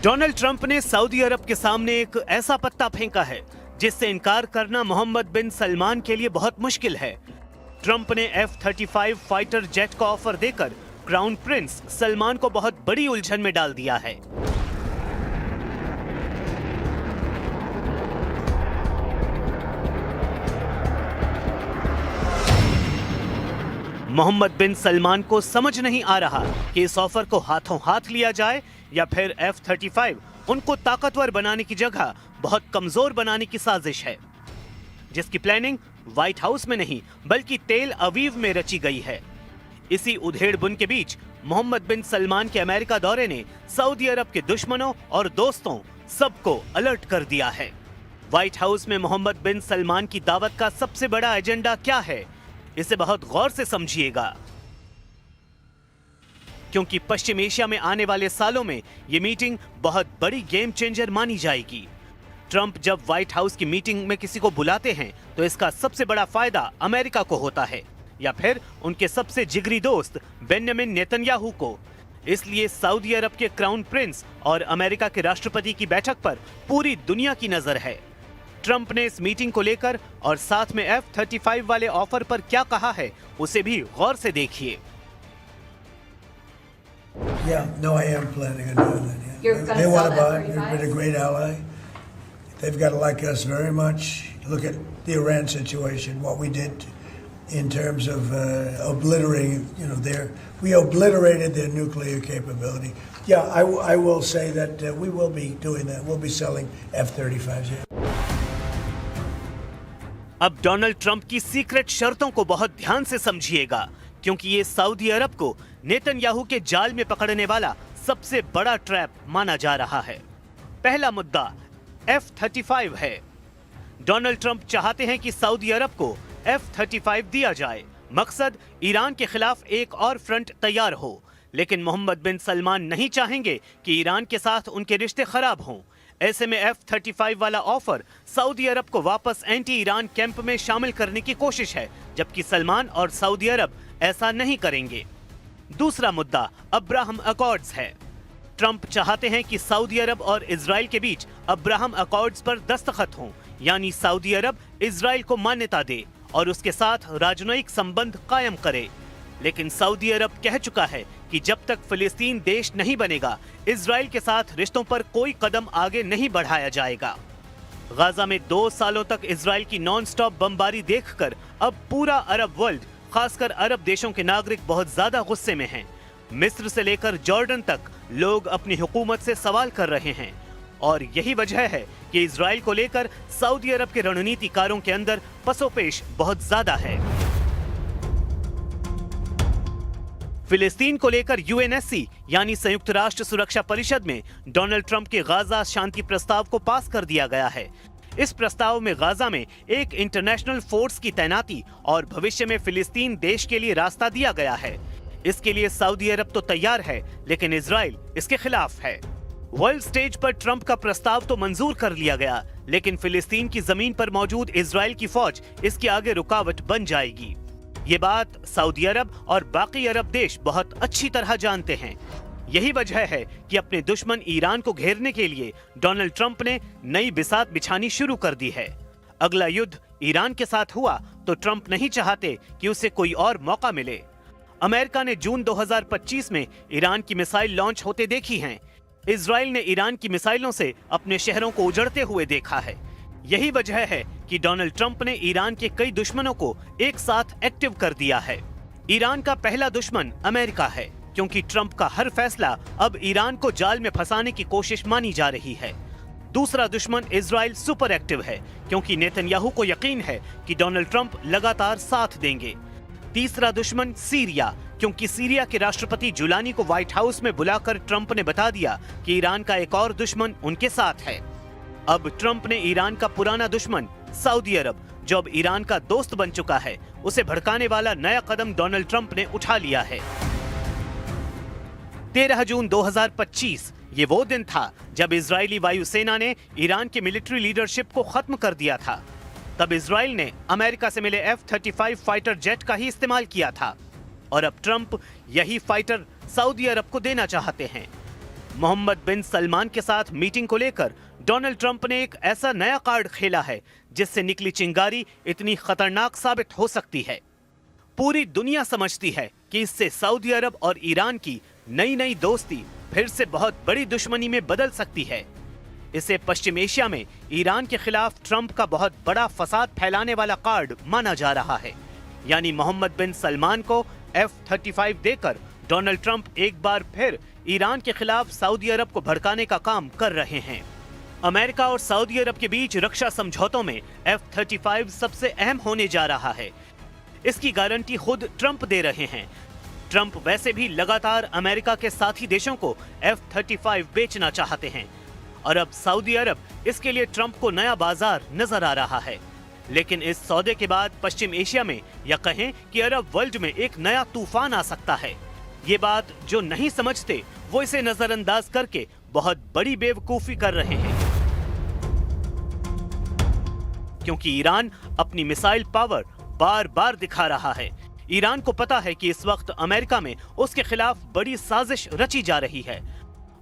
Donald Trump ने Saudi अरब के सामने एक ऐसा पत्ता फेंका है जिससे इनकार करना मोहम्मद बिन सलमान के लिए बहुत मुश्किल है। ट्रंप ने F-35 फाइटर जेट का ऑफर देकर क्राउन प्रिंस सलमान को बहुत बड़ी उलझन में डाल दिया है। मोहम्मद बिन सलमान को समझ नहीं आ रहा कि इस ऑफर को हाथों हाथ लिया जाए या फिर F-35 उनको ताकतवर बनाने की जगह बहुत कमजोर बनाने की साजिश है, जिसकी प्लानिंग व्हाइट हाउस में नहीं बल्कि तेल अवीव में रची गई है। इसी उधेड़-बुन के बीच मोहम्मद बिन सलमान के अमेरिका दौरे ने सऊदी अरब के दुश्मनों और दोस्तों सबको अलर्ट कर दिया है। व्हाइट हाउस में मोहम्मद बिन सलमान की दावत का सबसे बड़ा एजेंडा क्या है, इसे बहुत गौर से समझिएगा, क्योंकि पश्चिम एशिया में आने वाले सालों में यह मीटिंग बहुत बड़ी गेम चेंजर मानी जाएगी। ट्रंप जब व्हाइट हाउस की मीटिंग में किसी को बुलाते हैं तो इसका सबसे बड़ा फायदा अमेरिका को होता है या फिर उनके सबसे जिगरी दोस्त बेंजामिन नेतन्याहू को। इसलिए सऊदी अरब के क्राउन प्रिंस और अमेरिका के राष्ट्रपति की बैठक पर पूरी दुनिया की नजर है। ट्रंप ने इस मीटिंग को लेकर और साथ में F-35 वाले ऑफर पर क्या कहा है उसे भी गौर से देखिए। Yeah, no, I am planning on doing that. Yeah. You're gonna They sell want to that buy it. They've been a great ally. They've got to like us very much. Look at the Iran situation, what we did in terms of obliterating, we obliterated their nuclear capability. Yeah, I will say that we will be doing that. We'll be selling F-35s here. अब Donald Trump की secret शर्तों को बहुत ध्यान से समझिएगा, क्योंकि ये सऊदी अरब को नेतन्याहू के जाल में पकड़ने वाला सबसे बड़ा ट्रैप माना जा रहा है। पहला मुद्दा F-35 है। डोनाल्ड ट्रंप चाहते हैं कि सऊदी अरब को F-35 दिया जाए। मकसद ईरान के खिलाफ एक और फ्रंट तैयार हो, लेकिन मोहम्मद बिन सलमान नहीं चाहेंगे कि ईरान के साथ उनके रिश्ते खराब हों। ऐसे में F-35 वाला ऑफर सऊदी अरब को वापस एंटी ईरान कैंप में शामिल करने की कोशिश है, जबकि सलमान और सऊदी अरब ऐसा नहीं करेंगे। दूसरा मुद्दा अब्राहम अकॉर्ड्स है। ट्रंप चाहते हैं कि सऊदी अरब और इजराइल के बीच अब्राहम अकॉर्ड्स पर दस्तखत हों, यानी सऊदी अरब इजराइल को मान्यता दे और उसके साथ राजनयिक संबंध कायम करे। लेकिन सऊदी अरब कह चुका है कि जब तक फिलिस्तीन देश नहीं बनेगा, इजराइल के साथ रिश्तों पर कोई कदम आगे नहीं बढ़ाया जाएगा। गाजा में 2 सालों तक इजराइल की नॉन स्टॉप बमबारी देखकर अब पूरा अरब वर्ल्ड, खासकर अरब देशों के नागरिक बहुत ज्यादा गुस्से में हैं। मिस्र से लेकर जॉर्डन तक लोग अपनी हुकूमत से सवाल कर रहे हैं और यही वजह है कि इजराइल को लेकर सऊदी अरब के रणनीतिकारों के अंदर पसोपेश बहुत ज्यादा है। फिलिस्तीन को लेकर UNSC यानी संयुक्त राष्ट्र सुरक्षा परिषद में डोनाल्ड ट्रंप के गाजा शांति प्रस्ताव को पास कर दिया गया है। इस प्रस्ताव में गाजा में एक इंटरनेशनल फोर्स की तैनाती और भविष्य में फिलिस्तीन देश के लिए रास्ता दिया गया है। इसके लिए सऊदी अरब तो तैयार है, लेकिन इजराइल इसके खिलाफ है। वर्ल्ड स्टेज पर ट्रंप का प्रस्ताव तो मंजूर कर लिया गया, लेकिन फिलिस्तीन की जमीन पर मौजूद इजराइल की फौज इसके आगे रुकावट बन जाएगी। ये बात सऊदी अरब और बाकी अरब देश बहुत अच्छी तरह जानते हैं। यही वजह है कि अपने दुश्मन ईरान को घेरने के लिए डोनाल्ड ट्रंप ने नई बिसात बिछानी शुरू कर दी है। अगला युद्ध ईरान के साथ हुआ तो ट्रंप नहीं चाहते कि उसे कोई और मौका मिले। अमेरिका ने जून 2025 में ईरान की मिसाइल लॉन्च होते देखी हैं। इजराइल ने ईरान की मिसाइलों से अपने शहरों को उजड़ते हुए देखा है। यही वजह है कि डोनाल्ड ट्रंप ने ईरान के कई दुश्मनों को एक साथ एक्टिव कर दिया है। ईरान का पहला दुश्मन अमेरिका है, क्योंकि ट्रंप का हर फैसला अब ईरान को जाल में फंसाने की कोशिश मानी जा रही है। दूसरा दुश्मन इजराइल सुपर एक्टिव है, क्योंकि नेतन्याहू को यकीन है कि डोनाल्ड ट्रंप लगातार साथ देंगे। तीसरा दुश्मन सीरिया, क्योंकि सीरिया के राष्ट्रपति जुलानी को व्हाइट हाउस में बुलाकर ट्रंप ने बता दिया कि ईरान का एक और दुश्मन उनके साथ है। अब ट्रंप ने ईरान का पुराना दुश्मन सऊदी अरब, जो अब ईरान का दोस्त बन चुका है, उसे भड़काने वाला नया कदम डोनाल्ड ट्रंप ने उठा लिया है। 13 जून 2025 ये वो दिन था जब इजरायली वायुसेना ने ईरान के मिलिट्री लीडरशिप को खत्म कर दिया था। तब इजराइल ने अमेरिका से मिले F-35 फाइटर जेट का ही इस्तेमाल किया था और अब ट्रंप यही फाइटर सऊदी अरब को देना चाहते हैं। मोहम्मद बिन सलमान के साथ मीटिंग को लेकर डोनाल्ड ट्रंप ने एक ऐसा नया कार्ड खेला है जिससे निकली चिंगारी इतनी खतरनाक साबित हो सकती है। पूरी दुनिया समझती है कि इससे सऊदी अरब और ईरान की नई नई दोस्ती फिर से बहुत बड़ी दुश्मनी में बदल सकती है। इसे पश्चिम एशिया में ईरान के खिलाफ ट्रंप का बहुत बड़ा फसाद फैलाने वाला कार्ड माना जा रहा है। यानी मोहम्मद बिन सलमान को F-35 देकर डोनाल्ड ट्रंप एक बार फिर ईरान के खिलाफ सऊदी अरब को भड़काने का काम कर रहे हैं। अमेरिका और सऊदी अरब के बीच रक्षा समझौतों में F-35 सबसे अहम होने जा रहा है। इसकी गारंटी खुद ट्रंप दे रहे हैं। ट्रंप वैसे भी लगातार अमेरिका के साथी देशों को F-35 बेचना चाहते हैं और अब सऊदी अरब इसके लिए ट्रंप को नया बाजार नजर आ रहा है। लेकिन इस सौदे के बाद पश्चिम एशिया में या कहें कि अरब वर्ल्ड में एक नया तूफान आ सकता है। ये बात जो नहीं समझते वो इसे नजरअंदाज करके बहुत बड़ी बेवकूफी कर रहे हैं, क्योंकि ईरान अपनी मिसाइल पावर बार बार दिखा रहा है। ईरान को पता है कि इस वक्त अमेरिका में उसके खिलाफ बड़ी साजिश रची जा रही है।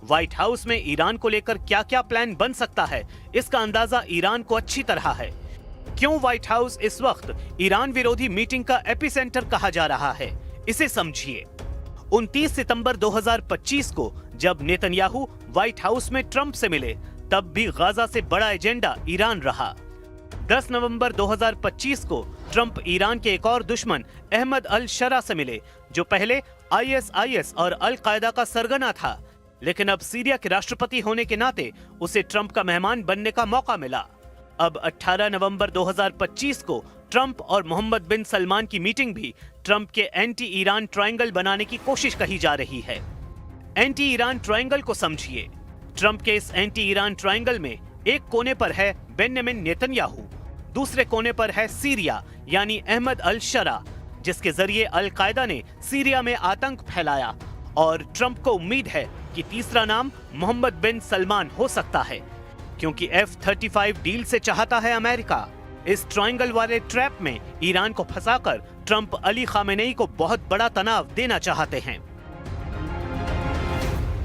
व्हाइट हाउस में ईरान को लेकर क्या क्या प्लान बन सकता है, इसका अंदाजा ईरान को अच्छी तरह है। क्यों व्हाइट हाउस इस वक्त ईरान विरोधी मीटिंग का एपिसेंटर कहा जा रहा है, इसे समझिए। 29 सितंबर 2025 को जब नेतन्याहू व्हाइट हाउस में ट्रंप से मिले, तब भी गाजा से बड़ा एजेंडा ईरान रहा। 10 नवंबर 2025 को ट्रंप ईरान के एक और दुश्मन अहमद अल शरा से मिले, जो पहले ISIS और अल कायदा का सरगना था, लेकिन अब सीरिया के राष्ट्रपति होने के नाते उसे ट्रंप का मेहमान बनने का मौका मिला। अब 18 नवंबर 2025 को ट्रंप और मोहम्मद बिन सलमान की मीटिंग भी ट्रंप के एंटी ईरान ट्रायंगल बनाने की कोशिश कही जा रही है। एंटी ईरान ट्रायंगल को समझिए। ट्रंप के इस एंटी ईरान ट्रायंगल में एक कोने पर है बेंजामिन नेतन्याहू, दूसरे कोने पर है सीरिया यानी अहमद अल शरा, जिसके जरिए अल कायदा ने सीरिया में आतंक फैलाया। और ट्रंप को उम्मीद है कि तीसरा नाम मोहम्मद बिन सलमान हो सकता है, क्योंकि F-35 डील से चाहता है अमेरिका। इस ट्रायंगल वाले ट्रैप में ईरान को फंसाकर ट्रंप अली खामेनेई को बहुत बड़ा तनाव देना चाहते हैं।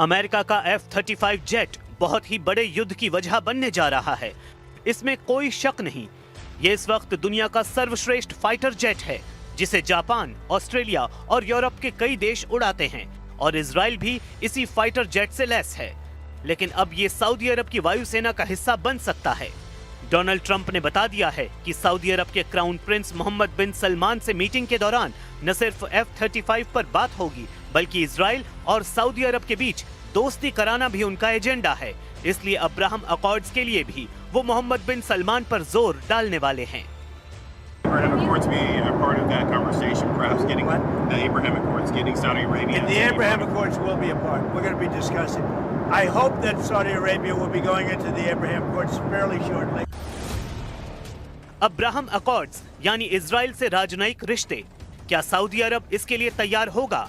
अमेरिका का F-35 जेट बहुत ही बड़े युद्ध की वजह बनने जा रहा है, इसमें कोई शक नहीं। ये इस वक्त दुनिया का सर्वश्रेष्ठ फाइटर जेट है, जिसे जापान, ऑस्ट्रेलिया और यूरोप के कई देश उड़ाते हैं, और इजराइल भी इसी फाइटर जेट से लैस है। लेकिन अब ये सऊदी अरब की वायुसेना का हिस्सा बन सकता है। डोनाल्ड ट्रंप ने बता दिया है कि सऊदी अरब के क्राउन प्रिंस मोहम्मद बिन सलमान से मीटिंग के दौरान न सिर्फ F-35 पर बात होगी, बल्कि इजराइल और सऊदी अरब के बीच दोस्ती कराना भी उनका एजेंडा है। इसलिए अब्राहम अकॉर्ड्स के लिए भी वो मोहम्मद बिन सलमान पर जोर डालने वाले हैं। Abraham Accords be a part of that conversation, perhaps getting the Abraham Accords, getting Saudi Arabia. And the Abraham Accords will be a part. We're going to be discussing. I hope that Saudi Arabia will be going into the Abraham Accords fairly shortly. Abraham accords यानी Israel से राजनयिक रिश्ते, क्या Saudi अरब इसके लिए तैयार होगा?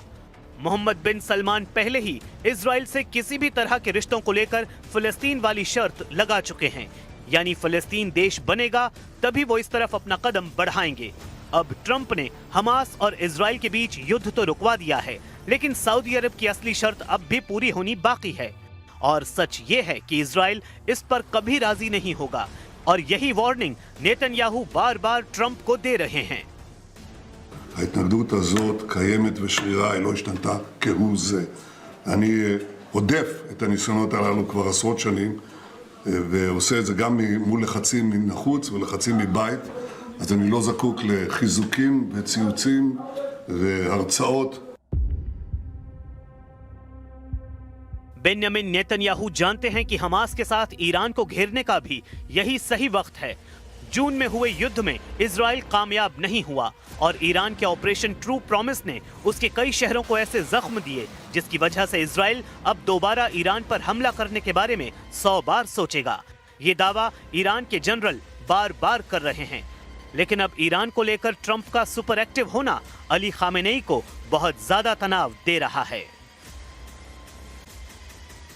मोहम्मद बिन सलमान पहले ही इजराइल से किसी भी तरह के रिश्तों को लेकर फिलिस्तीन वाली शर्त लगा चुके हैं, यानी फिलिस्तीन देश बनेगा तभी वो इस तरफ अपना कदम बढ़ाएंगे। अब ट्रंप ने हमास और इजराइल के बीच युद्ध तो रुकवा दिया है, लेकिन सऊदी अरब की असली शर्त अब भी पूरी होनी बाकी है। और सच ये है कि इजराइल इस पर कभी राजी नहीं होगा, और यही वार्निंग नेतन्याहू बार बार ट्रंप को दे रहे हैं। ההתנגדות הזאת קיימת ושרירה, היא לא השתנתה כהוא זה. אני עודף את הניסיונות הללו כבר עשרות שנים, ועושה את זה גם מול לחצים מן החוץ ולחצים מבית, אז אני לא זקוק לחיזוקים וציוצים והרצאות. बेंजामिन नेतन्याहू जानते हैं कि हमास के साथ ईरान को घेरने का भी यही सही वक्त है। जून में हुए युद्ध में इजराइल कामयाब नहीं हुआ, और ईरान के ऑपरेशन ट्रू प्रॉमिस ने उसके कई शहरों को ऐसे जख्म दिए जिसकी वजह से इजराइल अब दोबारा ईरान पर हमला करने के बारे में 100 बार सोचेगा। ये दावा ईरान के जनरल बार बार कर रहे हैं। लेकिन अब ईरान को लेकर ट्रंप का सुपर एक्टिव होना अली खामेनेई को बहुत ज्यादा तनाव दे रहा है।